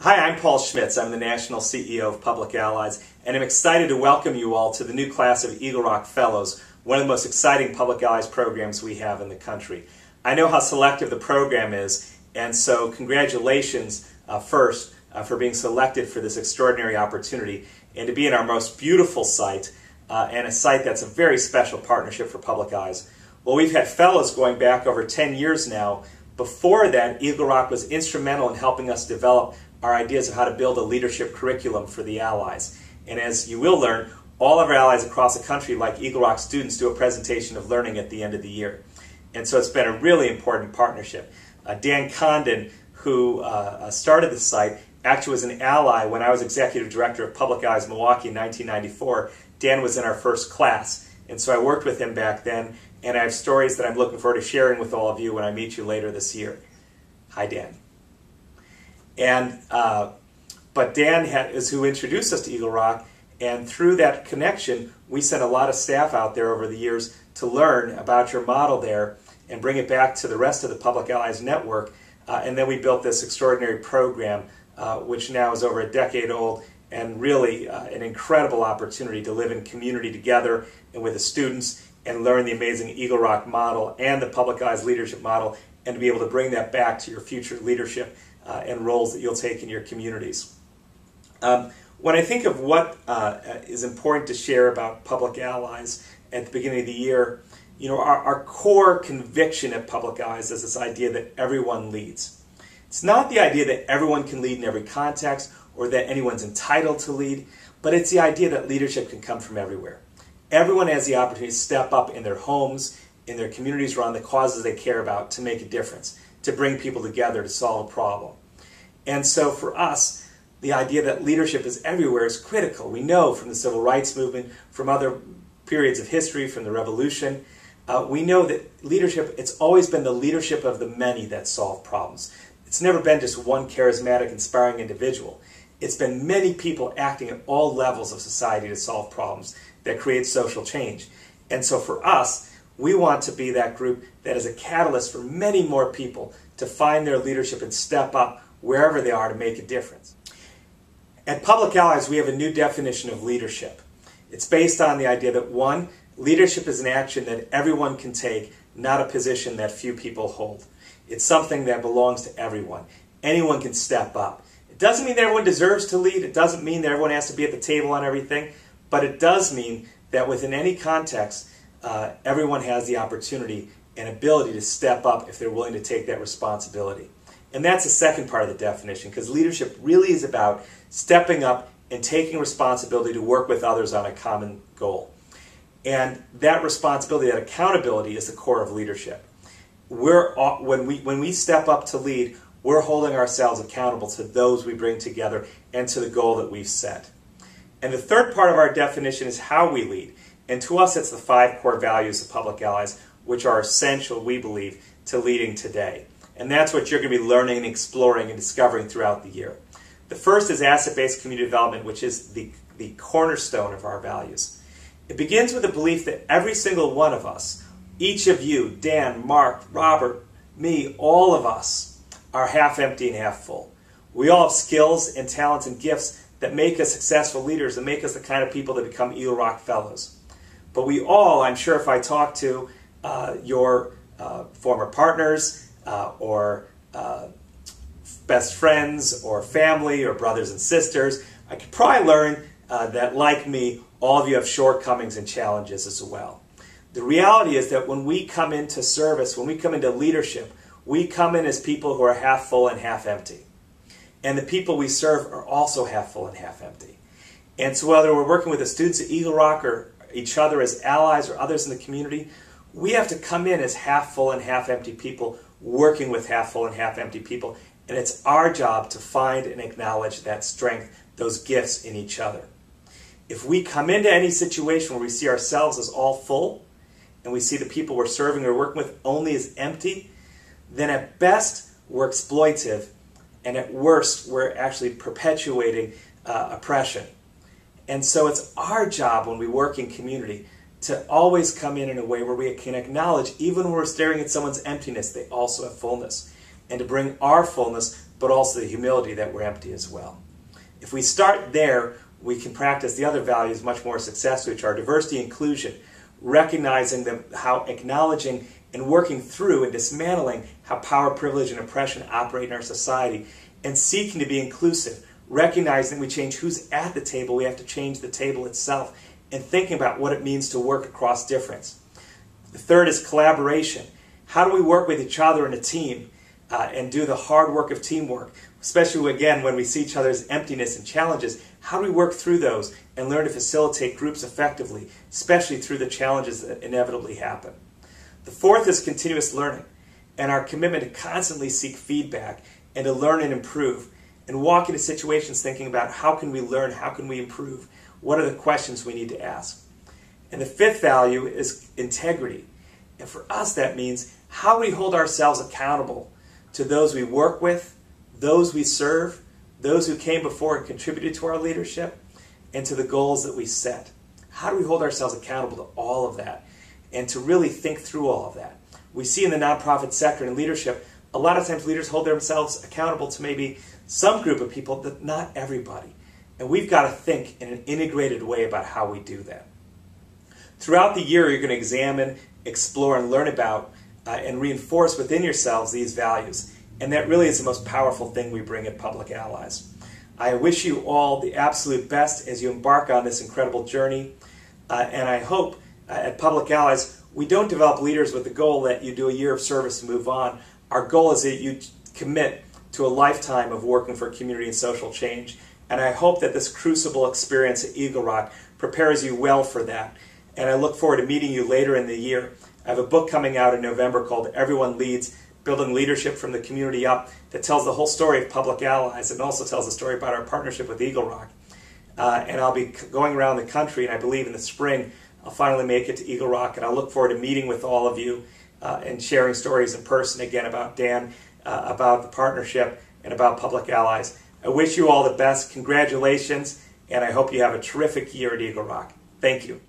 Hi, I'm Paul Schmitz. I'm the National CEO of Public Allies, and I'm excited to welcome you all to the new class of Eagle Rock Fellows, one of the most exciting Public Allies programs we have in the country. I know how selective the program is, and so congratulations first for being selected for this extraordinary opportunity and to be in our most beautiful site, and a site that's a very special partnership for Public Allies. Well, we've had fellows going back over 10 years now. Before that, Eagle Rock was instrumental in helping us develop our ideas of how to build a leadership curriculum for the Allies. And as you will learn, all of our Allies across the country, like Eagle Rock students, do a presentation of learning at the end of the year. And so it's been a really important partnership. Dan Condon, who started the site, actually was an ally when I was executive director of Public Allies Milwaukee in 1994. Dan was in our first class. And so I worked with him back then, and I have stories that I'm looking forward to sharing with all of you when I meet you later this year. Hi, Dan. And but Dan is who introduced us to Eagle Rock, and through that connection, we sent a lot of staff out there over the years to learn about your model there and bring it back to the rest of the Public Allies network. And then we built this extraordinary program, which now is over a decade old, and really an incredible opportunity to live in community together and with the students and learn the amazing Eagle Rock model and the Public Allies leadership model, and to be able to bring that back to your future leadership and roles that you'll take in your communities. When I think of what is important to share about Public Allies at the beginning of the year, you know, our core conviction at Public Allies is this idea that everyone leads. It's not the idea that everyone can lead in every context or that anyone's entitled to lead, but it's the idea that leadership can come from everywhere. Everyone has the opportunity to step up in their homes, in their communities, around the causes they care about, to make a difference, to bring people together to solve a problem. And so for us, the idea that leadership is everywhere is critical. We know from the civil rights movement, from other periods of history, from the revolution, we know that leadership, it's always been the leadership of the many that solve problems. It's never been just one charismatic, inspiring individual. It's been many people acting at all levels of society to solve problems that create social change. And so for us, we want to be that group that is a catalyst for many more people to find their leadership and step up wherever they are to make a difference. At Public Allies, we have a new definition of leadership. It's based on the idea that, one, leadership is an action that everyone can take, not a position that few people hold. It's something that belongs to everyone. Anyone can step up. It doesn't mean that everyone deserves to lead. It doesn't mean that everyone has to be at the table on everything. But it does mean that within any context, everyone has the opportunity and ability to step up if they're willing to take that responsibility. And that's the second part of the definition, because leadership really is about stepping up and taking responsibility to work with others on a common goal. And that responsibility, that accountability, is the core of leadership. When we step up to lead, we're holding ourselves accountable to those we bring together and to the goal that we've set. And the third part of our definition is how we lead. And to us, it's the 5 core values of Public Allies, which are essential, we believe, to leading today. And that's what you're going to be learning and exploring and discovering throughout the year. The first is asset-based community development, which is the cornerstone of our values. It begins with the belief that every single one of us, each of you, Dan, Mark, Robert, me, all of us, are half empty and half full. We all have skills and talents and gifts that make us successful leaders and make us the kind of people that become Eagle Rock Fellows. But we all, I'm sure if I talk to your former partners or best friends or family or brothers and sisters, I could probably learn that, like me, all of you have shortcomings and challenges as well. The reality is that when we come into service, when we come into leadership, we come in as people who are half full and half empty. And the people we serve are also half full and half empty. And so whether we're working with the students at Eagle Rock or each other as allies or others in the community, we have to come in as half full and half empty people working with half full and half empty people. And it's our job to find and acknowledge that strength, those gifts in each other. If we come into any situation where we see ourselves as all full and we see the people we're serving or working with only as empty, then at best we're exploitive, and at worst we're actually perpetuating oppression. And so it's our job when we work in community to always come in a way where we can acknowledge, even when we're staring at someone's emptiness, they also have fullness. And to bring our fullness, but also the humility that we're empty as well. If we start there, we can practice the other values much more successfully, which are diversity and inclusion, recognizing how acknowledging and working through and dismantling how power, privilege, and oppression operate in our society, and seeking to be inclusive, recognizing we change who's at the table, we have to change the table itself, and thinking about what it means to work across difference. The third is collaboration. How do we work with each other in a team and do the hard work of teamwork, especially, again, when we see each other's emptiness and challenges? How do we work through those and learn to facilitate groups effectively, especially through the challenges that inevitably happen? The fourth is continuous learning and our commitment to constantly seek feedback and to learn and improve and walk into situations thinking about how can we learn, how can we improve, what are the questions we need to ask. And the fifth value is integrity. And for us that means how we hold ourselves accountable to those we work with, those we serve, those who came before and contributed to our leadership, and to the goals that we set. How do we hold ourselves accountable to all of that and to really think through all of that? We see in the nonprofit sector and leadership, a lot of times leaders hold themselves accountable to maybe some group of people, but not everybody. And we've got to think in an integrated way about how we do that. Throughout the year, you're going to examine, explore, and learn about and reinforce within yourselves these values. And that really is the most powerful thing we bring at Public Allies. I wish you all the absolute best as you embark on this incredible journey. And I hope at Public Allies, we don't develop leaders with the goal that you do a year of service and move on. Our goal is that you commit to a lifetime of working for community and social change. And I hope that this crucible experience at Eagle Rock prepares you well for that. And I look forward to meeting you later in the year. I have a book coming out in November called Everyone Leads, Building Leadership from the Community Up, that tells the whole story of Public Allies and also tells the story about our partnership with Eagle Rock. And I'll be going around the country, and I believe in the spring I'll finally make it to Eagle Rock, and I'll look forward to meeting with all of you and sharing stories in person again about Dan, about the partnership, and about Public Allies. I wish you all the best. Congratulations, and I hope you have a terrific year at Eagle Rock. Thank you.